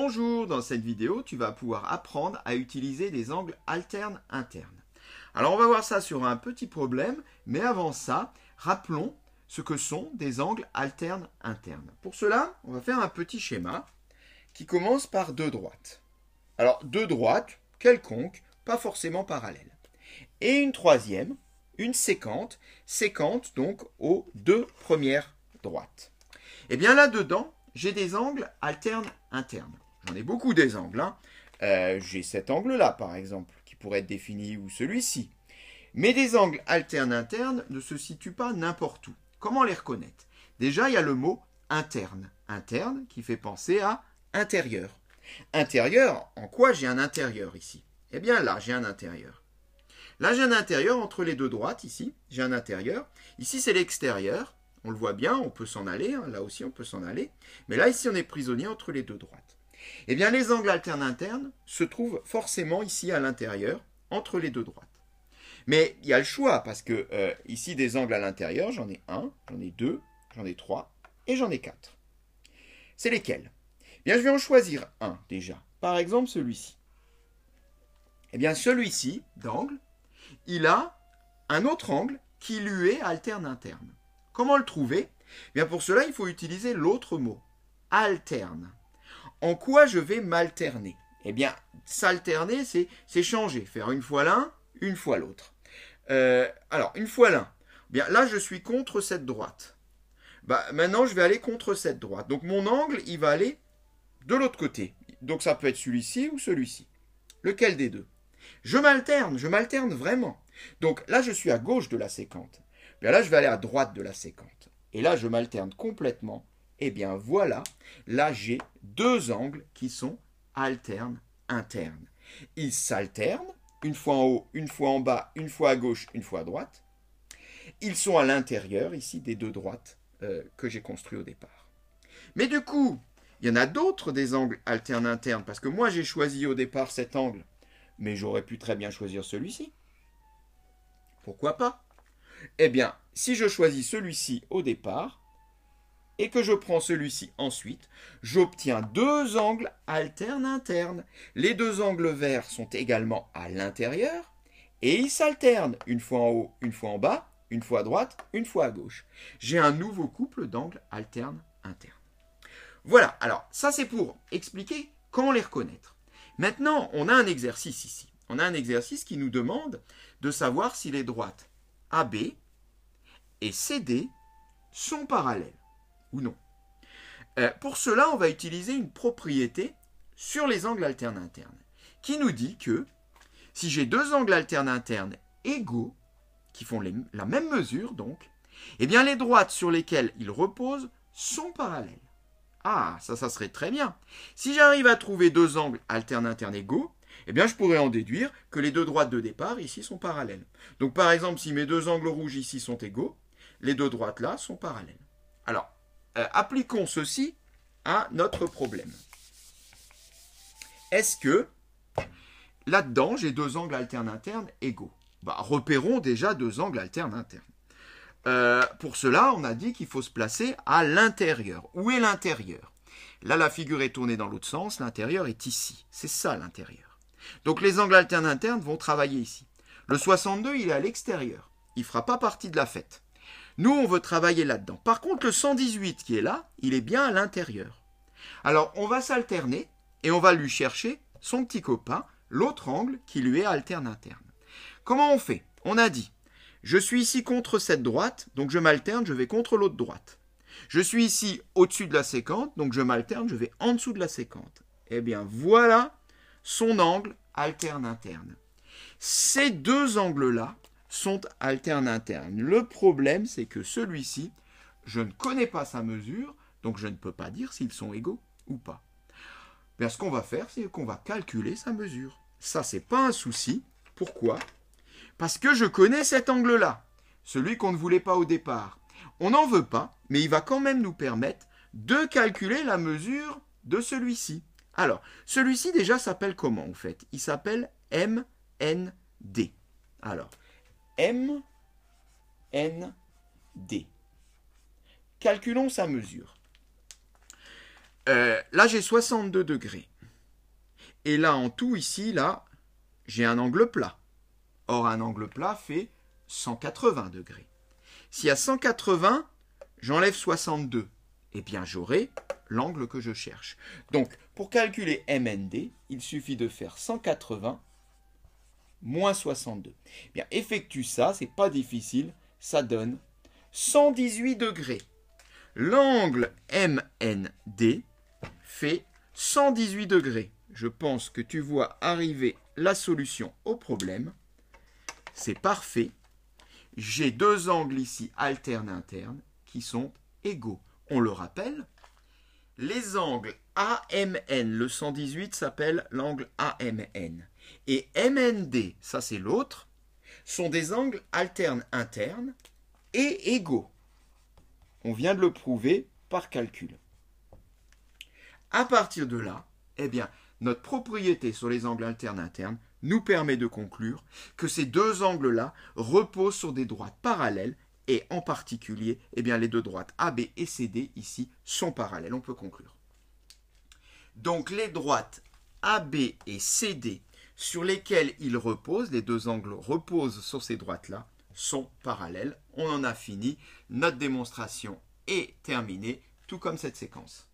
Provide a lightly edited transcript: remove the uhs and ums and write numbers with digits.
Bonjour, dans cette vidéo, tu vas pouvoir apprendre à utiliser des angles alternes internes. Alors on va voir ça sur un petit problème, mais avant ça, rappelons ce que sont des angles alternes internes. Pour cela, on va faire un petit schéma qui commence par deux droites. Alors deux droites, quelconques, pas forcément parallèles. Et une troisième, une sécante donc aux deux premières droites. Et bien là-dedans, j'ai des angles alternes internes. J'en ai beaucoup des angles. J'ai cet angle-là, par exemple, qui pourrait être défini, ou celui-ci. Mais des angles alternes internes ne se situent pas n'importe où. Comment les reconnaître? Déjà, il y a le mot interne. Interne qui fait penser à intérieur. Intérieur, en quoi j'ai un intérieur ici? Eh bien là, j'ai un intérieur. Là, j'ai un intérieur entre les deux droites, ici. J'ai un intérieur. Ici, c'est l'extérieur. On le voit bien, on peut s'en aller. Là aussi, on peut s'en aller. Mais là, ici, on est prisonnier entre les deux droites. Eh bien, les angles alternes internes se trouvent forcément ici à l'intérieur, entre les deux droites. Mais il y a le choix, parce que ici, des angles à l'intérieur, j'en ai un, j'en ai deux, j'en ai trois et j'en ai quatre. C'est lesquels? Eh bien, je vais en choisir un, déjà. Par exemple, celui-ci. Eh bien, celui-ci, d'angle, il a un autre angle qui lui est alterne interne. Comment le trouver? Eh bien, pour cela, il faut utiliser l'autre mot, alterne. En quoi je vais m'alterner? Eh bien, s'alterner, c'est changer, faire une fois l'un, une fois l'autre. Alors, une fois l'un. Bien, là, je suis contre cette droite. Maintenant, je vais aller contre cette droite. Donc, mon angle, il va aller de l'autre côté. Donc, ça peut être celui-ci ou celui-ci. Lequel des deux? Je m'alterne vraiment. Donc, là, je suis à gauche de la sécante. Bien, là, je vais aller à droite de la sécante. Et là, je m'alterne complètement. Eh bien, voilà. Là, j'ai deux angles qui sont alternes internes. Ils s'alternent, une fois en haut, une fois en bas, une fois à gauche, une fois à droite. Ils sont à l'intérieur, ici, des deux droites que j'ai construites au départ. Mais du coup, il y en a d'autres des angles alternes internes, parce que moi, j'ai choisi au départ cet angle, mais j'aurais pu très bien choisir celui-ci. Pourquoi pas? Eh bien, si je choisis celui-ci au départ, et que je prends celui-ci ensuite, j'obtiens deux angles alternes internes. Les deux angles verts sont également à l'intérieur, et ils s'alternent, une fois en haut, une fois en bas, une fois à droite, une fois à gauche. J'ai un nouveau couple d'angles alternes internes. Voilà, alors ça c'est pour expliquer comment les reconnaître. Maintenant, on a un exercice ici. On a un exercice qui nous demande de savoir si les droites AB et CD sont parallèles ou non. Pour cela, on va utiliser une propriété sur les angles alternes internes qui nous dit que si j'ai deux angles alternes internes égaux, qui font la même mesure donc, eh bien les droites sur lesquelles ils reposent sont parallèles. Ah, ça serait très bien. Si j'arrive à trouver deux angles alternes internes égaux, eh bien je pourrais en déduire que les deux droites de départ ici sont parallèles. Donc par exemple, si mes deux angles rouges ici sont égaux, les deux droites là sont parallèles. Alors, appliquons ceci à notre problème. Est-ce que là-dedans, j'ai deux angles alternes internes égaux? Repérons déjà deux angles alternes internes. Pour cela, on a dit qu'il faut se placer à l'intérieur. Où est l'intérieur? Là, la figure est tournée dans l'autre sens. L'intérieur est ici. C'est ça, l'intérieur. Donc, les angles alternes internes vont travailler ici. Le 62, il est à l'extérieur. Il ne fera pas partie de la fête. Nous, on veut travailler là-dedans. Par contre, le 118 qui est là, il est bien à l'intérieur. Alors, on va s'alterner et on va lui chercher son petit copain, l'autre angle qui lui est alterne interne. Comment on fait? On a dit, je suis ici contre cette droite, donc je m'alterne, je vais contre l'autre droite. Je suis ici au-dessus de la sécante, donc je m'alterne, je vais en dessous de la sécante. Eh bien, voilà son angle alterne interne. Ces deux angles-là sont alternes internes. Le problème, c'est que celui-ci, je ne connais pas sa mesure, donc je ne peux pas dire s'ils sont égaux ou pas. Bien, ce qu'on va faire, c'est qu'on va calculer sa mesure. Ça, c'est pas un souci. Pourquoi? Parce que je connais cet angle-là, celui qu'on ne voulait pas au départ. On n'en veut pas, mais il va quand même nous permettre de calculer la mesure de celui-ci. Alors, celui-ci déjà s'appelle comment en fait? Il s'appelle MND. Alors, MND. Calculons sa mesure. Là, j'ai 62 degrés. Et là, en tout, ici, là, j'ai un angle plat. Or, un angle plat fait 180 degrés. Si à 180, j'enlève 62, eh bien, j'aurai l'angle que je cherche. Donc, pour calculer MND, il suffit de faire 180 moins 62. Eh bien, effectue ça, c'est pas difficile, ça donne 118 degrés. L'angle MND fait 118 degrés. Je pense que tu vois arriver la solution au problème. C'est parfait. J'ai deux angles ici alternes-internes qui sont égaux. On le rappelle, les angles AMN, le 118 s'appelle l'angle AMN. Et MND, ça c'est l'autre, sont des angles alternes-internes et égaux. On vient de le prouver par calcul. À partir de là, eh bien, notre propriété sur les angles alternes-internes nous permet de conclure que ces deux angles-là reposent sur des droites parallèles et en particulier, eh bien, les deux droites AB et CD ici sont parallèles. On peut conclure. Donc les droites AB et CD sur lesquelles ils reposent, les deux angles reposent sur ces droites-là, sont parallèles. On en a fini. Notre démonstration est terminée, tout comme cette séquence.